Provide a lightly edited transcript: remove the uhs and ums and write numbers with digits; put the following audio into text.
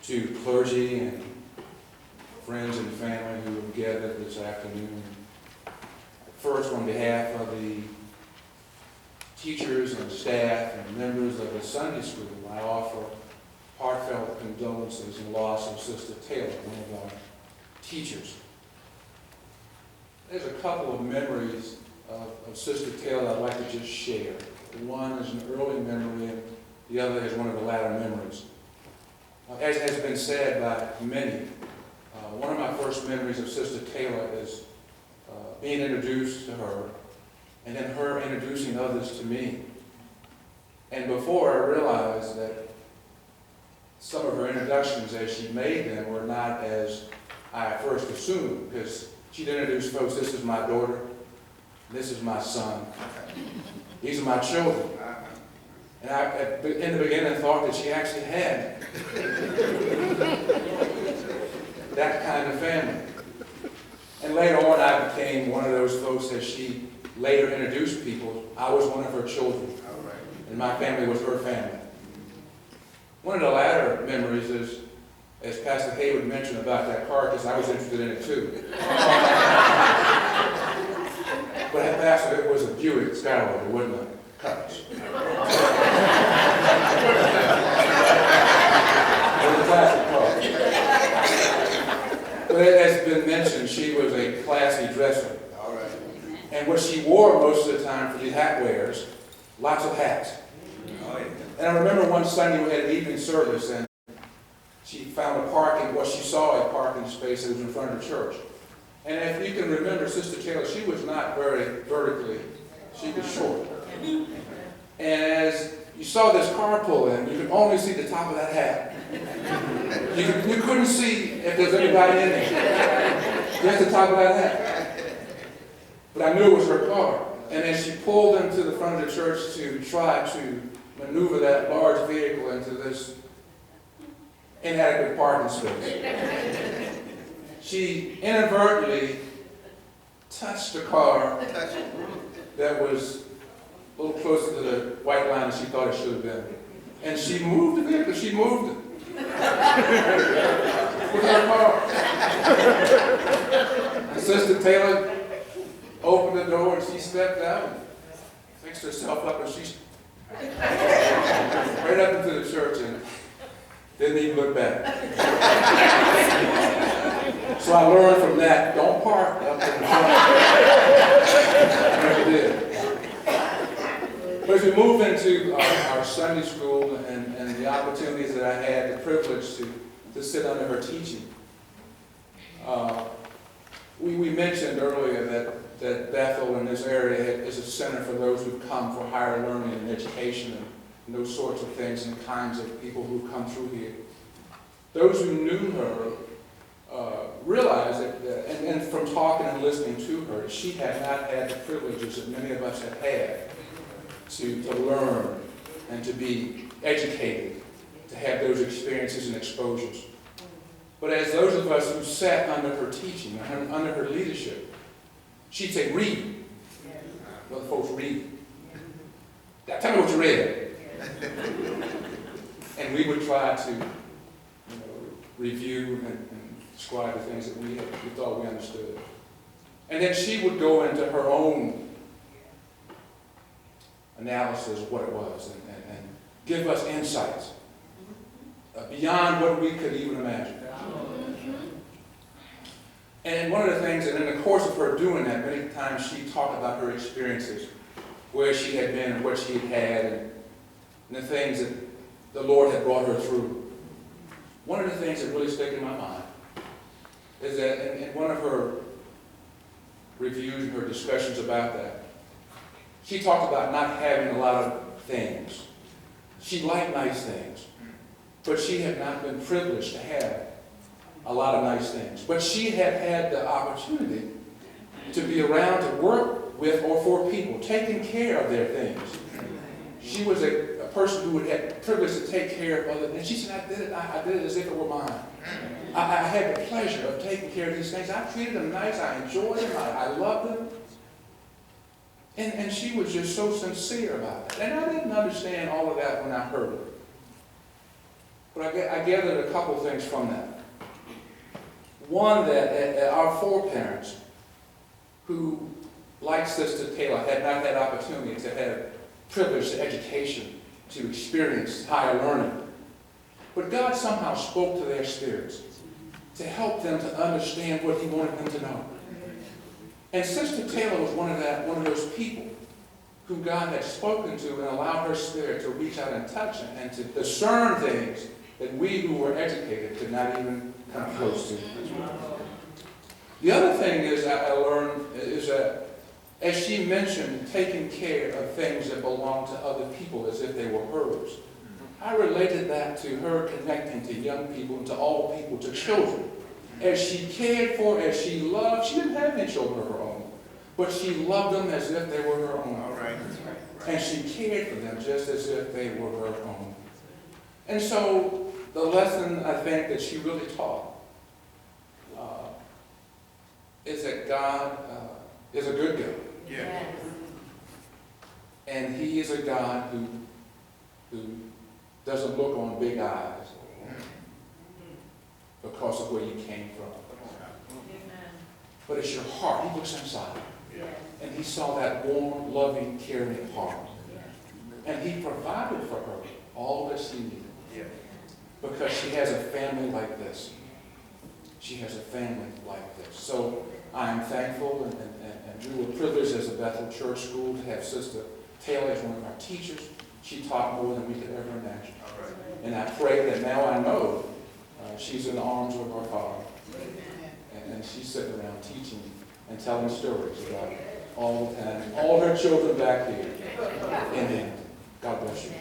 to clergy and friends and family who have gathered this afternoon. First, on behalf of the teachers and staff and members of the Sunday school, I offer heartfelt condolences in the loss of Sister Taylor, one of our teachers. There's a couple of memories of Sister Taylor I'd like to just share. One is an early memory, and the other is one of the latter memories. As has been said by many, one of my first memories of Sister Taylor is being introduced to her, and then her introducing others to me. And before I realized that some of her introductions as she made them were not as I first assumed, because she'd introduce folks, this is my daughter, this is my son, these are my children. And I, in the beginning, thought that she actually had that kind of family. And later on, I became one of those folks as she later introduced people. I was one of her children, and my family was her family. One of the latter memories is, as Pastor Haywood mentioned about that car, because I was interested in it too. But Pastor, it was a Buick Skylark, it wasn't a Cutlass. It was a classic car. But as has been mentioned, she was a classy dresser. All right. And what she wore most of the time for the hat wearers, lots of hats. Oh, yeah. And I remember one Sunday we had an evening service, and she found she saw a parking space that was in front of the church. And if you can remember Sister Taylor, she was not very vertically, she was short. And as you saw this car pull in, you could only see the top of that hat. You couldn't see if there was anybody in there. Just the top of that hat. But I knew it was her car. And as she pulled into the front of the church to try to maneuver that large vehicle into this inadequate parking space, she inadvertently touched the car that was a little closer to the white line than she thought it should have been. And she moved the vehicle, she moved it. With her car. And Sister Taylor opened the door and she stepped out and fixed herself up, and she right up into the church and didn't even look back. So I learned from that, don't park up in the front. I never did. But as we move into our Sunday school and the opportunities that I had, the privilege to sit under her teaching, we mentioned earlier that Bethel in this area is a center for those who come for higher learning and education and those sorts of things, and kinds of people who come through here. Those who knew her realized that, and from talking and listening to her, she had not had the privileges that many of us have had to learn and to be educated, to have those experiences and exposures. But as those of us who sat under her teaching, under her leadership, she'd say, read. Other folks, read. Tell me what you read. And we would try to review and describe the things that we thought we understood. And then she would go into her own analysis of what it was and give us insights beyond what we could even imagine. And one of the things, and in the course of her doing that, many times she talked about her experiences, where she had been and what she had had, and the things that the Lord had brought her through. One of the things that really stuck in my mind is that in one of her reviews and her discussions about that, she talked about not having a lot of things. She liked nice things, but she had not been privileged to have a lot of nice things. But she had had the opportunity to be around to work with or for people, taking care of their things. She was a person who had the privilege to take care of others. And she said, I did it as if it were mine. I had the pleasure of taking care of these things. I treated them nice. I enjoyed them. I loved them. And she was just so sincere about it. And I didn't understand all of that when I heard it. But I gathered a couple things from that. One, that our foreparents, who, like Sister Taylor, had not had opportunity to have privileged education, to experience higher learning. But God somehow spoke to their spirits to help them to understand what He wanted them to know. And Sister Taylor was one of those people whom God had spoken to and allowed her spirit to reach out and touch and to discern things that we who were educated could not even come close to. The other thing is I learned is that, as she mentioned, taking care of things that belong to other people as if they were hers. I related that to her connecting to young people and to all people, to children. As she cared for, as she loved, she didn't have any children of her own, but she loved them as if they were her own. All right. And she cared for them just as if they were her own. And so the lesson I think that she really taught is that God is a good God. Yeah. And He is a God who doesn't look on big eyes because of where you came from. But it's your heart. He looks inside. And He saw that warm, loving, caring heart. And He provided for her all that she needed. Because she has a family like this. She has a family like this. So I am thankful, and we were privileged as a Bethel Church School to have Sister Taylor as one of our teachers. She taught more than we could ever imagine. And I pray that now I know she's in the arms of our Father. And she's sitting around teaching and telling stories about all the time. All her children back here in Hampton. God bless you.